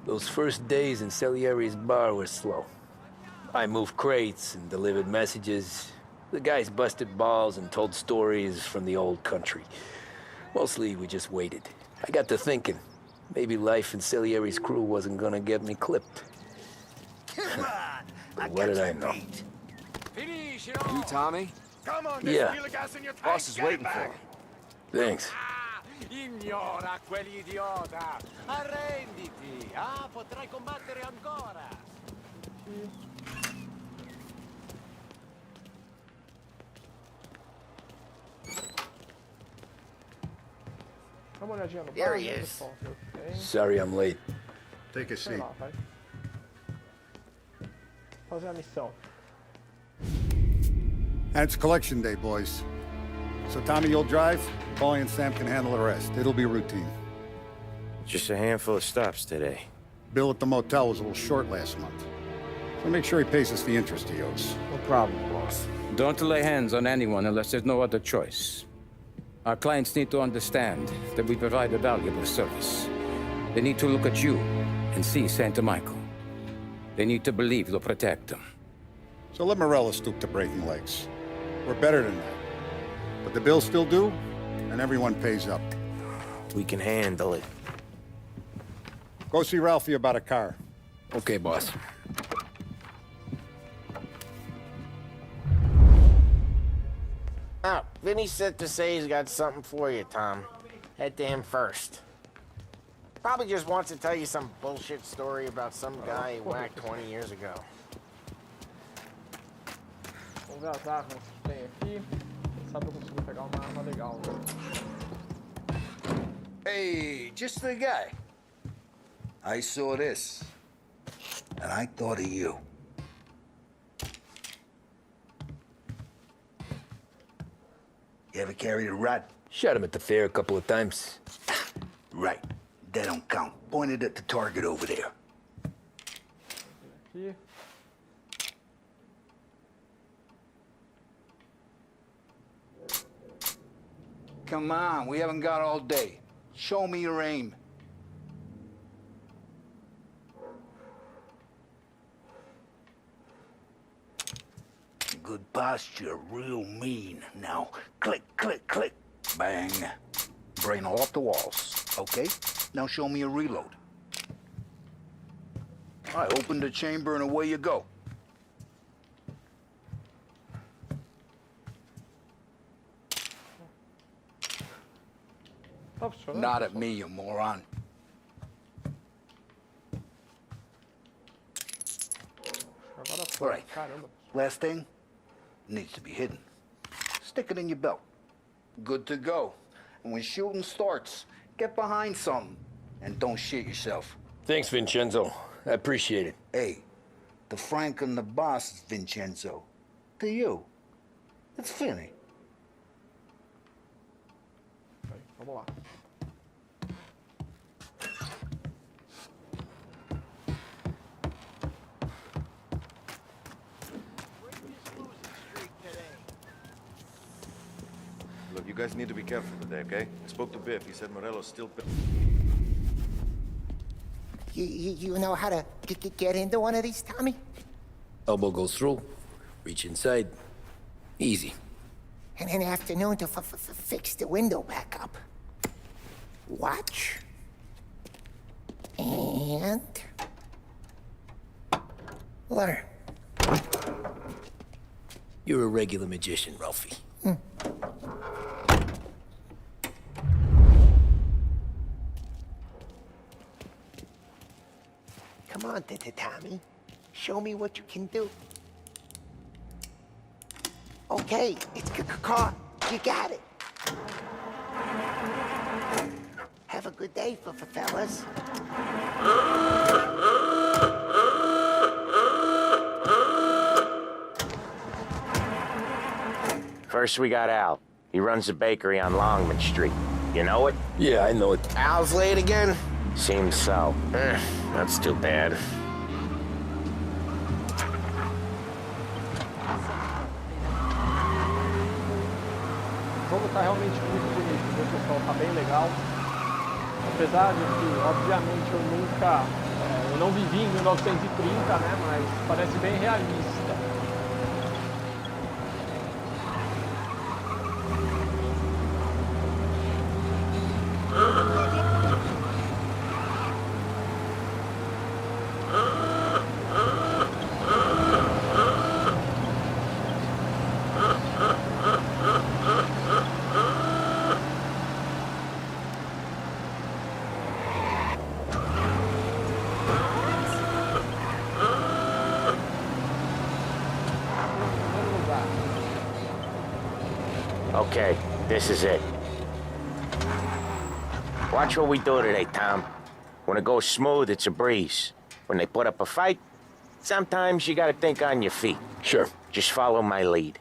Those first days in Salieri's bar were slow. I moved crates and delivered messages. The guys busted balls and told stories from the old country. Mostly, we just waited. I got to thinking, maybe life in Salieri's crew wasn't gonna get me clipped. Come on! But what did I know? You, Tommy? Come on, Yeah. gas in your tank. Boss is Get it waiting for back. you. Thanks. Ignora quell'idiota! Arrenditi! Ah, potrai combattere ancora! Dá uma olhadinha no There bar, he né, is. pessoal? Ver o que tem. Sorry I'm late. Take a Sei seat. lá, vai. Fazer a missão. And it's collection day, boys. So Tommy, you'll drive. Paulie and Sam can handle the rest. It'll be routine. Just a handful of stops today. Bill at the motel was a little short last month. So make sure he pays us the interest he owes. No problem, boss. Don't lay hands on anyone unless there's no other choice. Our clients need to understand that we provide a valuable service. They need to look at you and see Santa Michael. They need to believe you'll protect them. So let Morella stoop to breaking legs. We're better than that. But the bill's still due, and everyone pays up. We can handle it. Go see Ralphie about a car. Okay, boss. Oh, Vinny said to say he's got something for you, Tom. Head to him first. Probably just wants to tell you some bullshit story about some guy he whacked 20 years ago. Vamos ver as armas que tem aqui. Quem sabe eu consigo pegar uma arma legal, né? Hey, just the guy. I saw this, and I thought of you. You ever carried a rod? Shot him at the fair a couple of times. Right. That don't count. Pointed at the target over there. Aqui. Come on, we haven't got all day. Show me your aim. Good posture, real mean. Now, click, click, click. Bang. Brain all off the walls. Okay? Now show me a reload. All right, open the chamber and away you go. Tá funcionando? Not at me, you moron. Agora All foi. right. Caramba. Last thing needs to be hidden. Stick it in your belt. Good to go. And when shooting starts, get behind something and don't shit yourself. Thanks, Vincenzo. I appreciate it. Hey, the Frank and the boss is Vincenzo. To you, it's Finny. Aí, vamos lá. Look, you guys need to be careful today, okay? I spoke to Biff. He said Morello's still... You know how to get into one of these, Tommy? Elbow goes through, reach inside. Easy. And in the afternoon to fix the window back up. Watch. And... learn. You're a regular magician, Ralphie. Come on, Tommy. Show me what you can do. Okay, it's caught. You got it. Have a good day, fellas. First we got Al. He runs a bakery on Longman Street. You know it? Yeah, I know it. Al's late again? Seems so. That's too bad. O jogo tá realmente muito bonito, viu, pessoal? Tá bem legal. Apesar de que, obviamente, eu nunca não vivi em 1930, né? Mas parece bem realista. Okay, this is it. Watch what we do today, Tom. When it goes smooth, it's a breeze. When they put up a fight, sometimes you gotta think on your feet. Sure. Just follow my lead.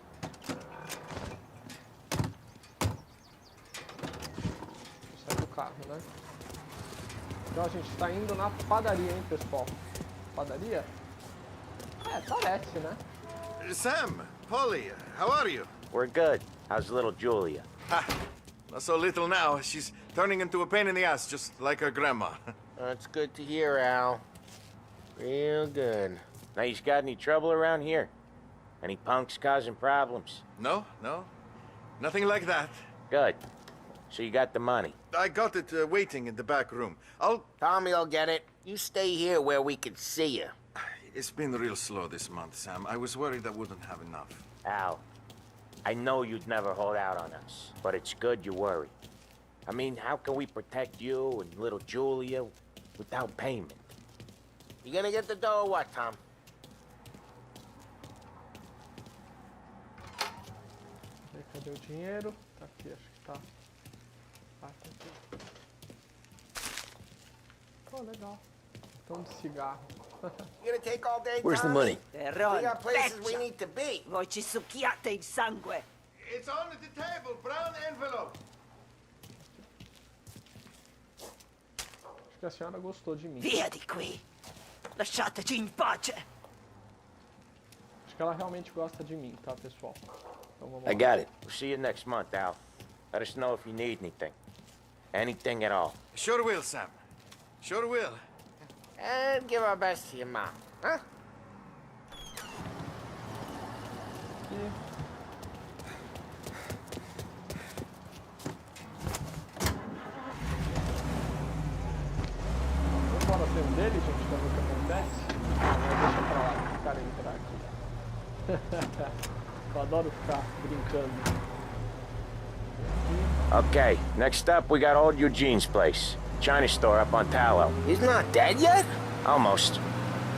Sai do carro, né? Então a gente tá indo na padaria, hein, pessoal? Padaria? É, parece, né? Sam, Polly, how are you? We're good. How's little Julia? Ha! Not so little now. She's turning into a pain in the ass, just like her grandma. That's good to hear, Al. Real good. Now, you got any trouble around here? Any punks causing problems? No, no. Nothing like that. Good. So you got the money? I got it waiting in the back room. Tommy'll get it. You stay here where we can see you. It's been real slow this month, Sam. I was worried I wouldn't have enough. Al, I know you'd never hold out on us, but it's good you worry. I mean, how can we protect you and little Julia without payment? You gonna get the dough or what, Tom? Cadê o dinheiro? Tá aqui, acho que tá. Ah, tá aqui. Oh, legal. Tom de cigarro. You gonna take all day, Where's the Tommy? money? We got places we need to be. Voi ci succhiate il sangue. It's on the table, brown envelope. Acho que a senhora gostou de mim. Via di qui. Lasciateci in pace. Acho que ela realmente gosta de mim, tá, pessoal? Então vamos lá. I got it. We'll see you next month, Al. Let us know if you need anything. Anything at all. Sure will, Sam. Sure will. And give our best to your mom, huh? Aqui. Vou fora frente dele, gente, pra ver o que acontece. Ah, mas deixa pra lá, que o cara entrar aqui. Eu adoro ficar brincando. Okay, next up, we got old Eugene's place. China store up on Tallow. He's not dead yet? Almost.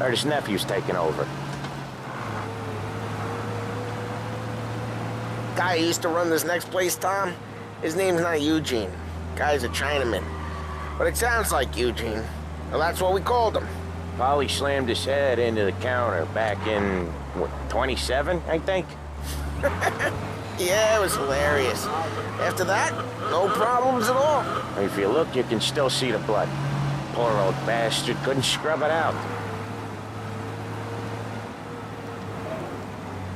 Heard his nephew's taking over. Guy who used to run this next place, Tom, his name's not Eugene. Guy's a Chinaman. But it sounds like Eugene. Well, that's what we called him. Polly slammed his head into the counter back in, what, 27, I think? Yeah, it was hilarious. After that, no problems at all. If you look, you can still see the blood. Poor old bastard couldn't scrub it out.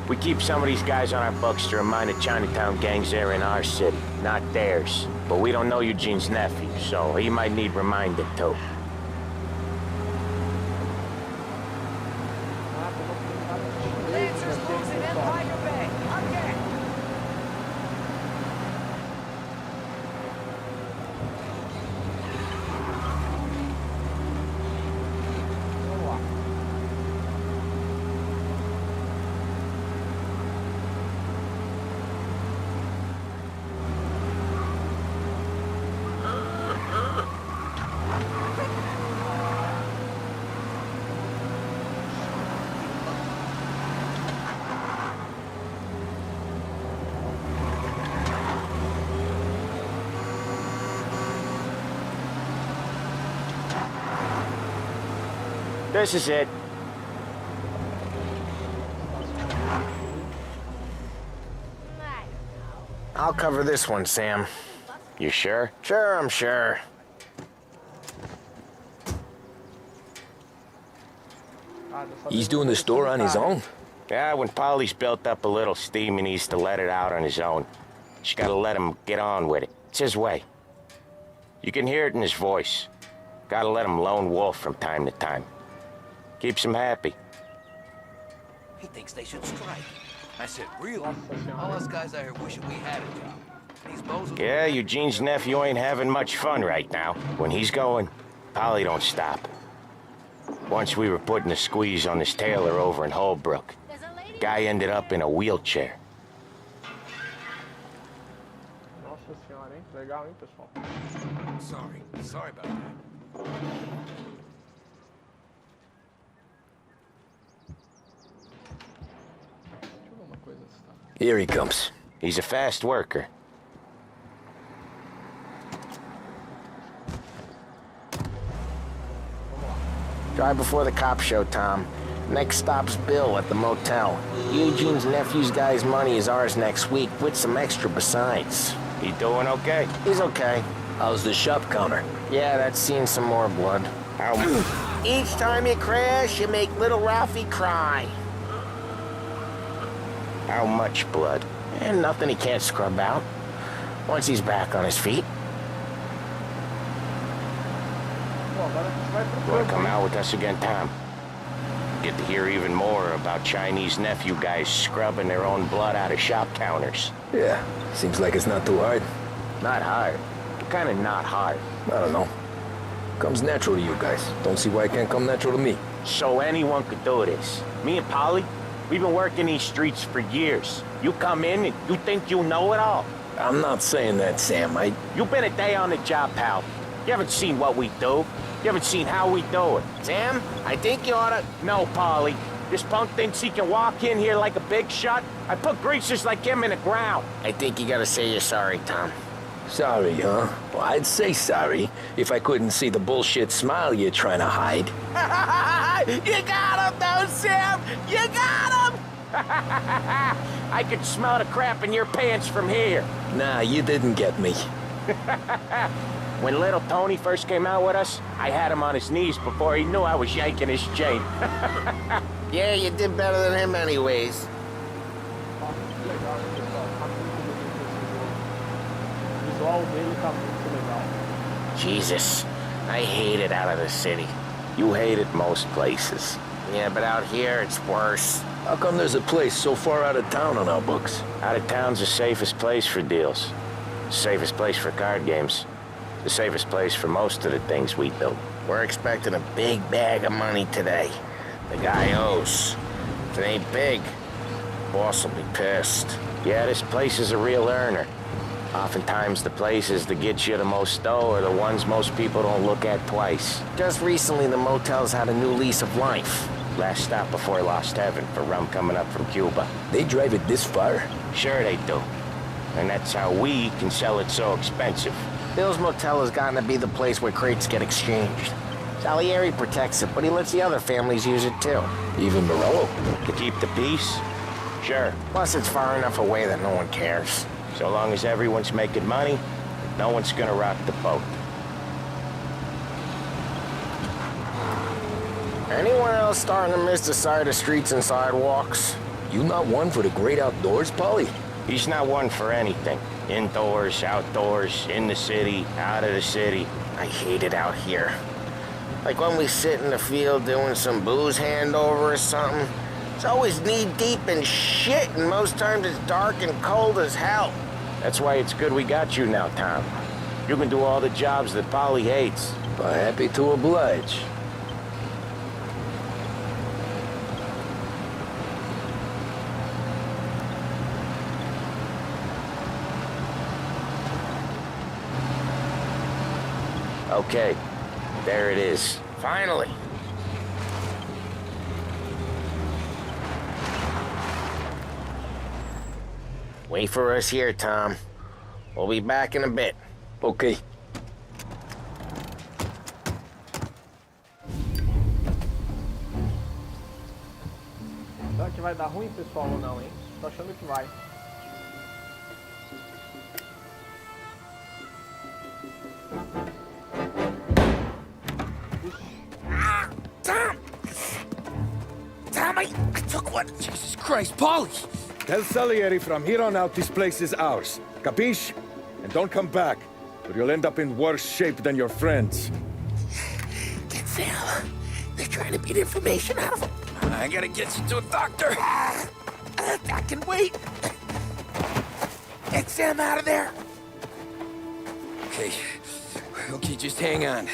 We keep some of these guys on our books to remind the Chinatown gangs they're in our city, not theirs. But we don't know Eugene's nephew, so he might need reminding too. This is it. I'll cover this one, Sam. You sure? Sure, I'm sure. He's doing the store on his own? Yeah, when Polly's built up a little steam, he needs to let it out on his own. Just gotta let him get on with it. It's his way. You can hear it in his voice. Gotta let him lone wolf from time to time. Keeps him happy. He thinks they should strike. I said, really? Nossa All senhora. us guys out here wishing we had a job. These bozos... Yeah, Eugene's nephew ain't having much fun right now. When he's going, Polly don't stop. Once we were putting a squeeze on this tailor over in Holbrook. Guy ended up in a wheelchair. Nossa senhora, hein? Legal, hein, pessoal? Sorry about that. Deixa eu ver uma coisa se tá. Here he comes. He's a fast worker. Drive before the cops show, Tom. Next stop's Bill at the motel. Eugene's nephew's guy's money is ours next week, with some extra besides. He doing okay? He's okay. How's the shop counter? Yeah, that's seen some more blood. How Each time you crash, you make little Ralphie cry. much blood? And nothing he can't scrub out. Once he's back on his feet. Bom, agora a gente vai pro Wanna campo, come hein? out with us again, Tom? Get to hear even more about Chinese nephew guys scrubbing their own blood out of shop counters. Yeah, seems like it's not too hard. Not hard. Kinda not hard. I don't know. Comes natural to you guys. Don't see why it can't come natural to me. So anyone could do this. Me and Polly, we've been working these streets for years. You come in and you think you know it all. I'm not saying that, Sam. You've been a day on the job, pal. You haven't seen what we do. You haven't seen how we do it. Sam, I think you oughta... No, Polly. This punk thinks he can walk in here like a big shot. I put greasers like him in the ground. I think you gotta say you're sorry, Tom. Sorry, huh? Well, I'd say sorry if I couldn't see the bullshit smile you're trying to hide. You got him, though, Sam! You got him! I could smell the crap in your pants from here. Nah, you didn't get me. When little Tony first came out with us, I had him on his knees before he knew I was yanking his chain. Yeah, you did better than him anyways. Tá muito legal, hein, pessoal? Tá muito bonito esse jogo. O visual dele tá muito legal. Jesus, I hate it out of the city. You hate it most places. Yeah, but out here, it's worse. How come there's a place so far out of town on our books? Out of town's the safest place for deals. Safest place for card games. The safest place for most of the things we do. We're expecting a big bag of money today. The guy owes. If it ain't big, boss will be pissed. Yeah, this place is a real earner. Oftentimes the places that get you the most dough are the ones most people don't look at twice. Just recently, the motel's had a new lease of life. Last stop before Lost Heaven for rum coming up from Cuba. They drive it this far? Sure they do. And that's how we can sell it so expensive. Bill's Motel has gotten to be the place where crates get exchanged. Salieri protects it, but he lets the other families use it too. Even Morello? To keep the peace? Sure. Plus, it's far enough away that no one cares. So long as everyone's making money, no one's gonna rock the boat. Anyone else starting to miss the side of streets and sidewalks? You not one for the great outdoors, Polly? He's not one for anything. Indoors, outdoors, in the city, out of the city. I hate it out here. Like when we sit in the field doing some booze handover or something. It's always knee-deep in shit, and most times it's dark and cold as hell. That's why it's good we got you now, Tom. You can do all the jobs that Polly hates. Well, happy to oblige. Okay, there it is. Finally. Wait for us here, Tom. We'll be back in a bit. Okay. Será que vai dar ruim, pessoal, ou não, hein? Tô achando que vai. Tom, I took one. Jesus Christ, Polly! Tell Salieri from here on out this place is ours. Capiche? And don't come back, or you'll end up in worse shape than your friends. Get Phil. They're trying to beat information out of him. I gotta get you to a doctor. I can wait. Get Sam out of there. Okay. Okay, just hang on.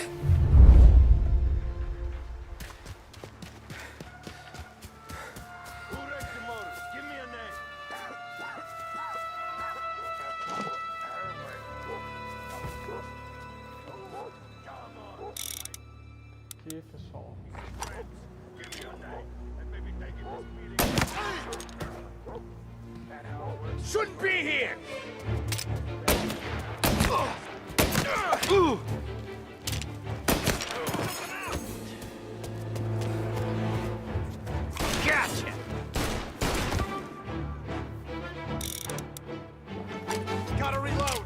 Aqui, pessoal. Shouldn't be here! Gotcha! Gotta reload!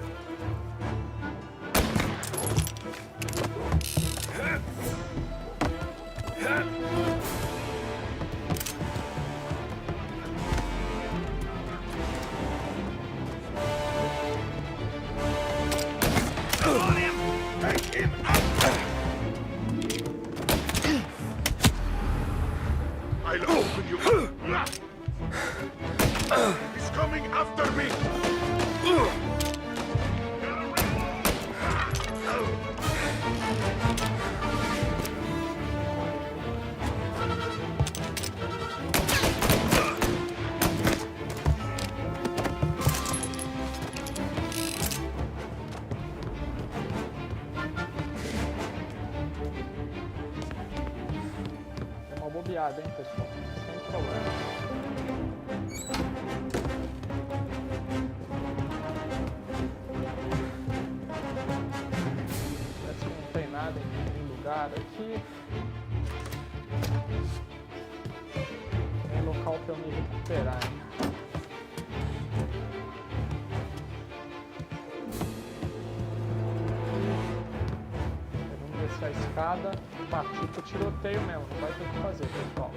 On him! Take him out! I'll open you up! He's coming after me! Gotta reload! É uma bobeada, hein, pessoal? Sem problema. Parece que não tem nada em nenhum lugar aqui. Tem local pra eu me recuperar, hein? Vamos descer a escada e partir pro tiroteio mesmo. Não vai ter o que fazer, pessoal.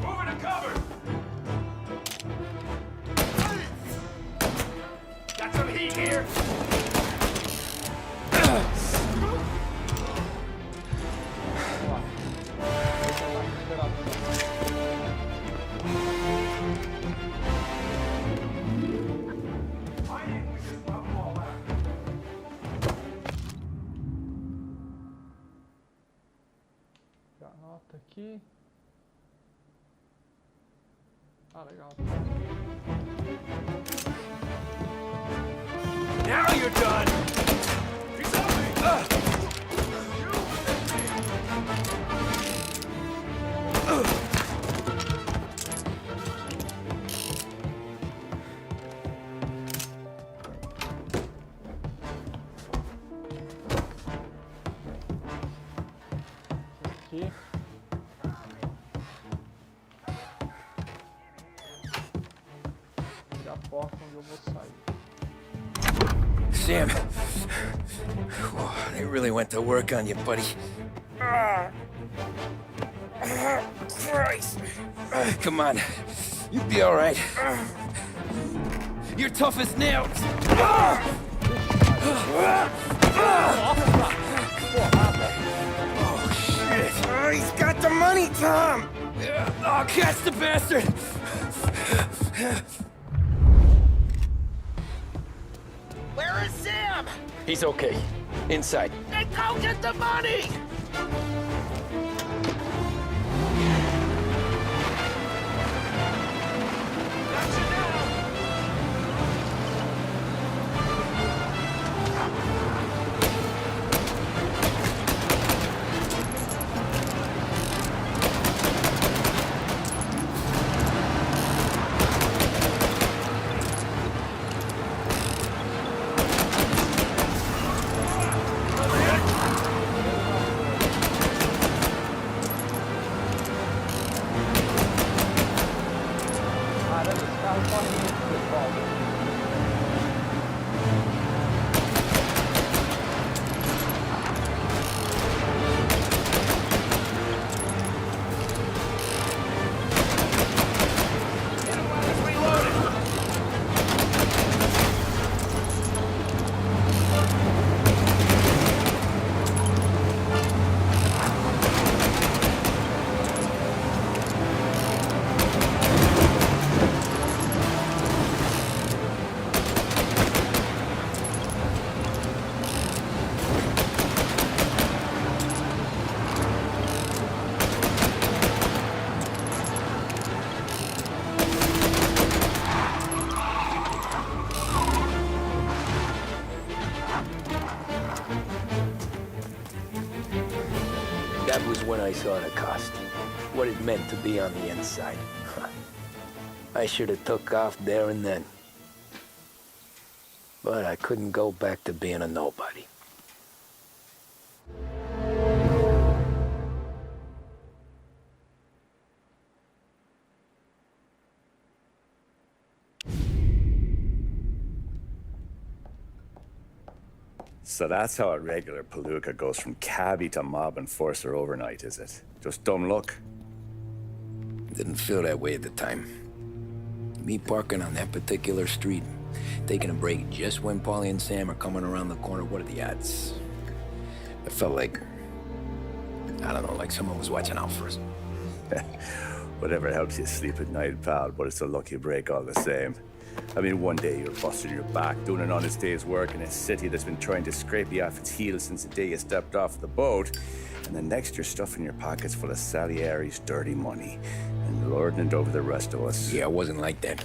Over to cover! Got some heat here! Vamos lá. Vou botar a recuperação. Anota aqui. Ah, legal. Now you're done! He's on me! Aqui. Abrir a porta onde eu vou sair. Sam. Whoa, they really went to work on you, buddy. Christ. Come on. You'll be all right. You're tough as nails. Oh, shit. Oh, he's got the money, Tom. Oh, catch the bastard. Where is Sam? He's okay. Inside. Then go get the money! That was when I saw the cost. What it meant to be on the inside. I should have took off there and then. But I couldn't go back to being a nobody. So that's how a regular palooka goes from cabbie to mob enforcer overnight, is it? Just dumb luck? Didn't feel that way at the time. Me parking on that particular street, taking a break just when Paulie and Sam are coming around the corner, what are the odds? I felt like, I don't know, like someone was watching out for us. Whatever helps you sleep at night, pal, but it's a lucky break all the same. I mean, one day you're busting your back, doing an honest day's work in a city that's been trying to scrape you off its heels since the day you stepped off the boat, and the next you're stuffing your pockets full of Salieri's dirty money and lording it over the rest of us. Yeah, it wasn't like that.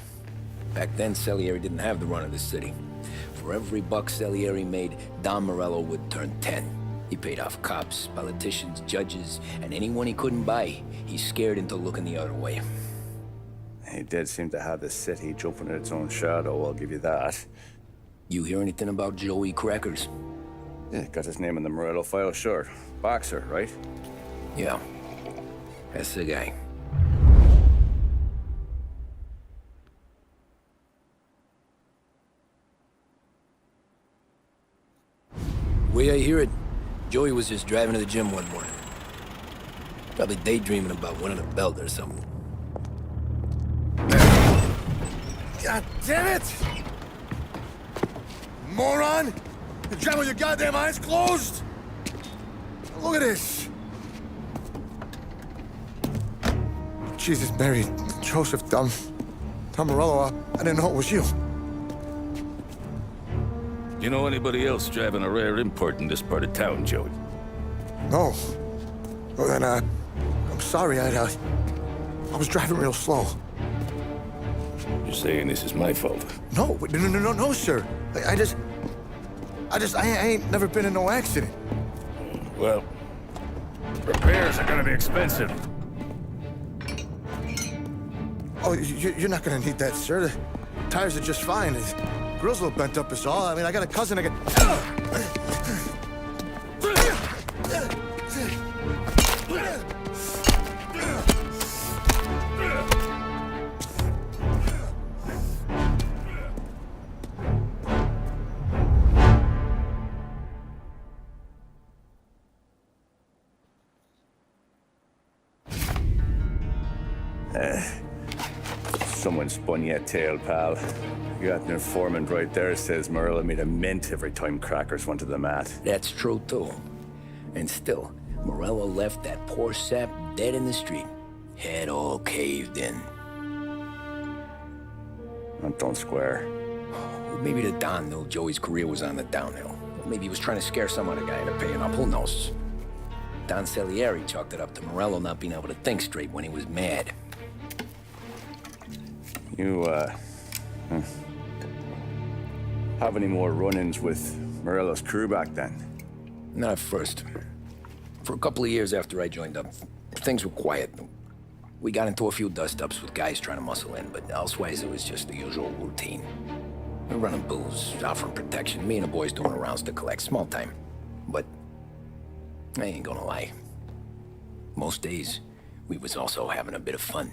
Back then, Salieri didn't have the run of the city. For every buck Salieri made, Don Morello would turn 10. He paid off cops, politicians, judges, and anyone he couldn't buy, he scared into looking the other way. He did seem to have the city jumping at its own shadow, I'll give you that. You hear anything about Joey Crackers? Yeah, got his name in the Morello file, sure. Boxer, right? Yeah, that's the guy. Way I hear it, Joey was just driving to the gym one morning. Probably daydreaming about winning a belt or something. God damn it! Moron! You drive with your goddamn eyes closed? Look at this! Jesus, Mary, Joseph, Tom Morello, I didn't know it was you. You know anybody else driving a rare import in this part of town, Joey? No. Well, then, I'm sorry, I was driving real slow. You're saying this is my fault? No, sir. I ain't never been in no accident. Well, repairs are gonna be expensive. Oh, you're not gonna need that, sir. The tires are just fine. The grill's a little bent up is all. I mean, I got a cousin that Someone spun you a tale, pal. You got an informant right there says Morello made a mint every time Crackers went to the mat. That's true, too. And still, Morello left that poor sap dead in the street. Head all caved in. Don't square. Maybe the Don knew Joey's career was on the downhill. Maybe he was trying to scare some other guy into paying up. Who knows? Don Salieri chalked it up to Morello not being able to think straight when he was mad. You, have any more run-ins with Morello's crew back then? Not at first. For a couple of years after I joined up, things were quiet. We got into a few dust-ups with guys trying to muscle in, but elsewise it was just the usual routine. We're running booze, offering protection, me and the boys doing the rounds to collect, small time. But I ain't gonna lie. Most days, we was also having a bit of fun.